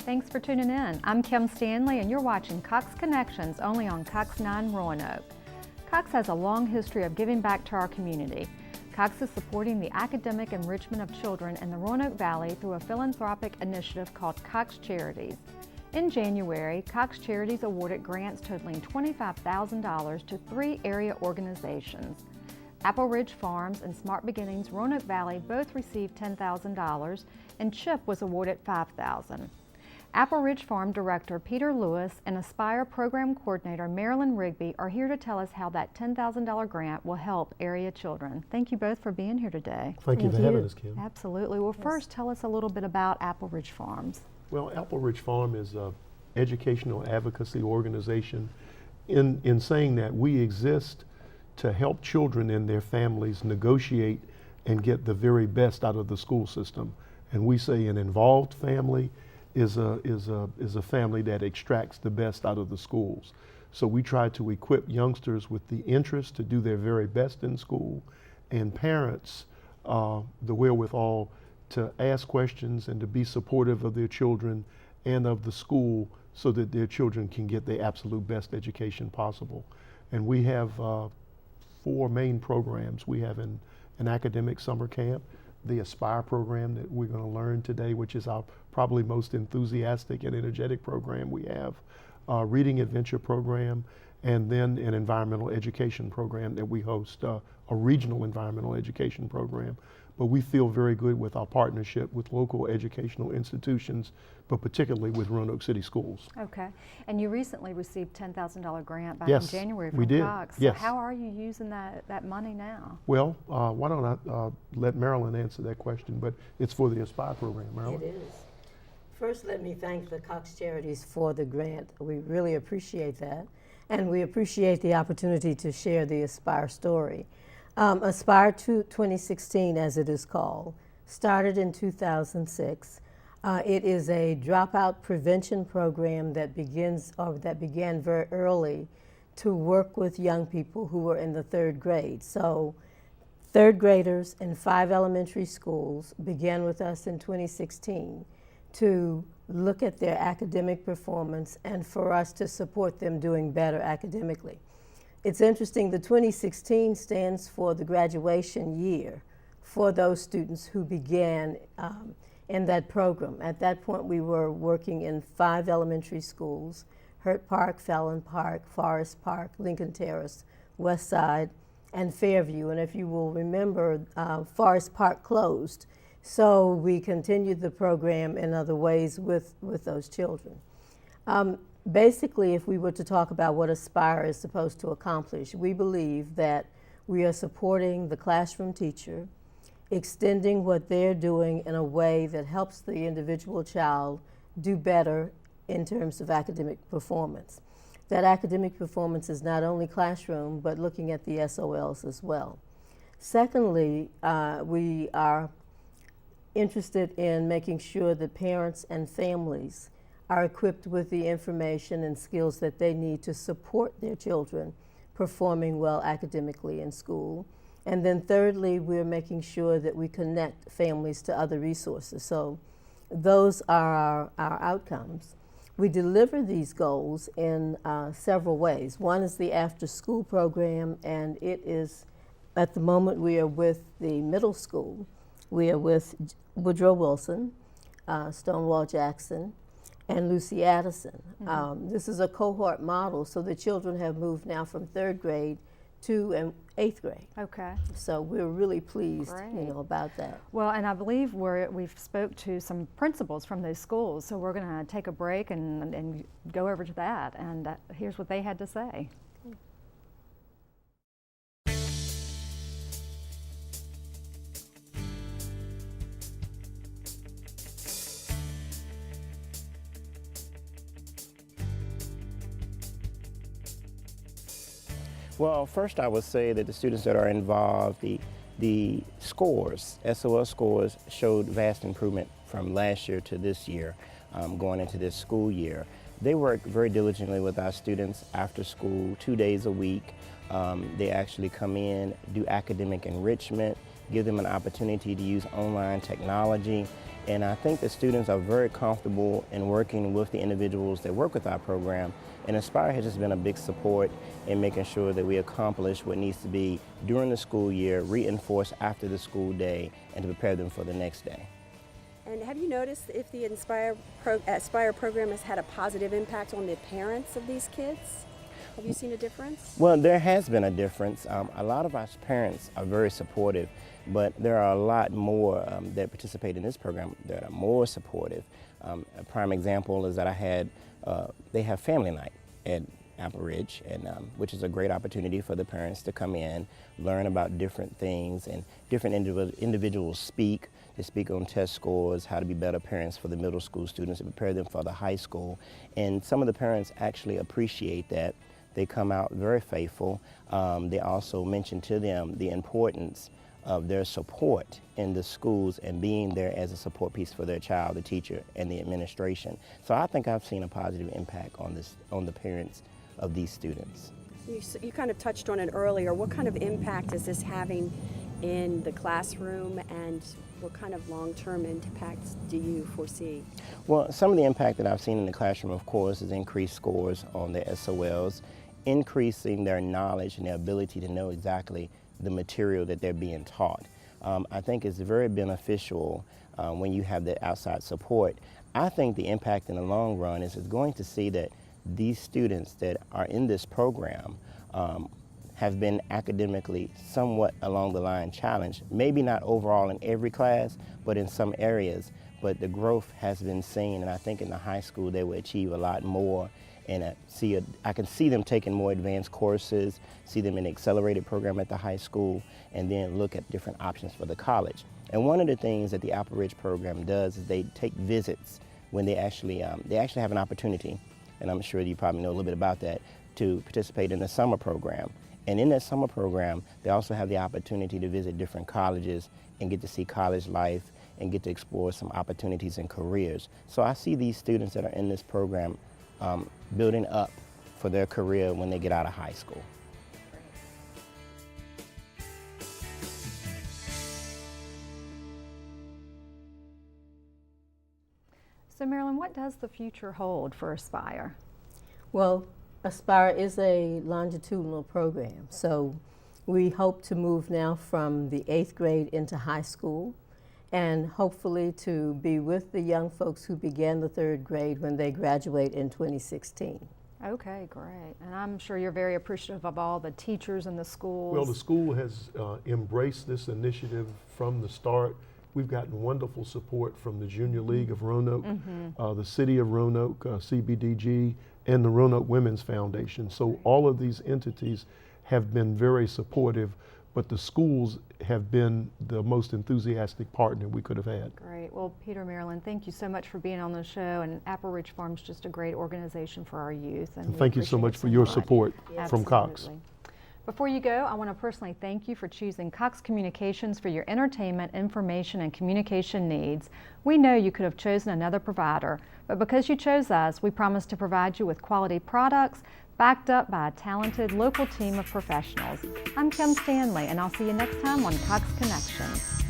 Thanks for tuning in. I'm Kim Stanley and you're watching Cox Connections only on Cox 9 Roanoke. Cox has a long history of giving back to our community. Cox is supporting the academic enrichment of children in the Roanoke Valley through a philanthropic initiative called Cox Charities. In January, Cox Charities awarded grants totaling $25,000 to 3 area organizations. Apple Ridge Farms and Smart Beginnings Roanoke Valley both received $10,000 and CHIP was awarded $5,000. Apple Ridge Farm Director Peter Lewis and Aspire Program Coordinator Marilyn Rigby are here to tell us how that $10,000 grant will help area children. Thank you both for being here today. Thank you for having us, Kim. Absolutely. Well, first tell us a little bit about Apple Ridge Farms. Well, Apple Ridge Farm is an educational advocacy organization. In saying that, we exist to help children and their families negotiate and get the very best out of the school system. And we say an involved family is a family that extracts the best out of the schools. So we try to equip youngsters with the interest to do their very best in school, and parents the wherewithal to ask questions and to be supportive of their children and of the school so that their children can get the absolute best education possible. And we have 4 main programs. We have an academic summer camp, the Aspire program that we're going to learn today, which is our probably most enthusiastic and energetic program we have, reading adventure program, and then an environmental education program that we host, a regional environmental education program. But we feel very good with our partnership with local educational institutions, but particularly with Roanoke City Schools. Okay. And you recently received $10,000 grant back Yes, in January we from did. Cox. Yes. So how are you using that money now? Well, why don't I let Marilyn answer that question, but it's for the Aspire program. Marilyn? It is. First, let me thank the Cox Charities for the grant. We really appreciate that. And we appreciate the opportunity to share the Aspire story. Aspire 2016, as it is called, started in 2006. It is a dropout prevention program that began very early to work with young people who were in the 3rd grade. So 3rd graders in 5 elementary schools began with us in 2016 to look at their academic performance and for us to support them doing better academically. It's interesting, the 2016 stands for the graduation year for those students who began in that program. At that point, we were working in 5 elementary schools: Hurt Park, Fallon Park, Forest Park, Lincoln Terrace, West Side, and Fairview. And if you will remember, Forest Park closed. So we continued the program in other ways with those children. Basically, if we were to talk about what Aspire is supposed to accomplish, we believe that we are supporting the classroom teacher, extending what they're doing in a way that helps the individual child do better in terms of academic performance. That academic performance is not only classroom, but looking at the SOLs as well. Secondly, we are interested in making sure that parents and families are equipped with the information and skills that they need to support their children performing well academically in school. And then thirdly, we're making sure that we connect families to other resources. So those are our outcomes. We deliver these goals in several ways. One is the after-school program, and it is, at the moment, we are with the middle school. We are with Woodrow Wilson, Stonewall Jackson, and Lucy Addison. Mm-hmm. This is a cohort model, so the children have moved now from 3rd grade to 8th grade. Okay. So we're really pleased, Great. About that. Well, and I believe we've spoke to some principals from those schools, so we're going to take a break and go over to that, and here's what they had to say. Well, first I would say that the students that are involved, the scores, SOL scores, showed vast improvement from last year to this year, going into this school year. They work very diligently with our students after school, 2 days a week. They actually come in, do academic enrichment, give them an opportunity to use online technology. And I think the students are very comfortable in working with the individuals that work with our program. And Aspire has just been a big support in making sure that we accomplish what needs to be during the school year, reinforced after the school day, and to prepare them for the next day. And have you noticed if the Aspire program has had a positive impact on the parents of these kids? Have you seen a difference? Well, there has been a difference. A lot of our parents are very supportive, but there are a lot more that participate in this program that are more supportive. A prime example is that they have family night at Apple Ridge, and which is a great opportunity for the parents to come in, learn about different things, and different individuals speak. They speak on test scores, how to be better parents for the middle school students, and prepare them for the high school. And some of the parents actually appreciate that. They come out very faithful. They also mention to them the importance of their support in the schools and being there as a support piece for their child, the teacher, and the administration. So I think I've seen a positive impact on the parents of these students. You kind of touched on it earlier. What kind of impact is this having in the classroom, and what kind of long-term impacts do you foresee? Well, some of the impact that I've seen in the classroom, of course, is increased scores on their SOLs, increasing their knowledge and their ability to know exactly the material that they're being taught. I think it's very beneficial when you have that outside support. I think the impact in the long run is going to see that these students that are in this program have been academically somewhat along the line challenged, maybe not overall in every class, but in some areas. But the growth has been seen, and I think in the high school they will achieve a lot more. And I can see them taking more advanced courses, see them in the accelerated program at the high school, and then look at different options for the college. And one of the things that the Apple Ridge program does is they take visits when they actually have an opportunity, and I'm sure you probably know a little bit about that, to participate in the summer program. And in that summer program, they also have the opportunity to visit different colleges and get to see college life and get to explore some opportunities and careers. So I see these students that are in this program building up for their career when they get out of high school. So Marilyn, what does the future hold for Aspire? Well, Aspire is a longitudinal program, so we hope to move now from the 8th grade into high school, and hopefully to be with the young folks who began the 3rd grade when they graduate in 2016. Okay, great. And I'm sure you're very appreciative of all the teachers in the schools. Well, the school has embraced this initiative from the start. We've gotten wonderful support from the Junior League of Roanoke, the City of Roanoke, CBDG, and the Roanoke Women's Foundation. So all of these entities have been very supportive, but the schools have been the most enthusiastic partner we could have had. Great. Well, Peter, Marilyn, thank you so much for being on the show, and Apple Ridge Farm's just a great organization for our youth. And thank you so much for your support from Cox. Before you go, I want to personally thank you for choosing Cox Communications for your entertainment, information, and communication needs. We know you could have chosen another provider, but because you chose us, we promise to provide you with quality products backed up by a talented local team of professionals. I'm Kim Stanley, and I'll see you next time on Cox Connections.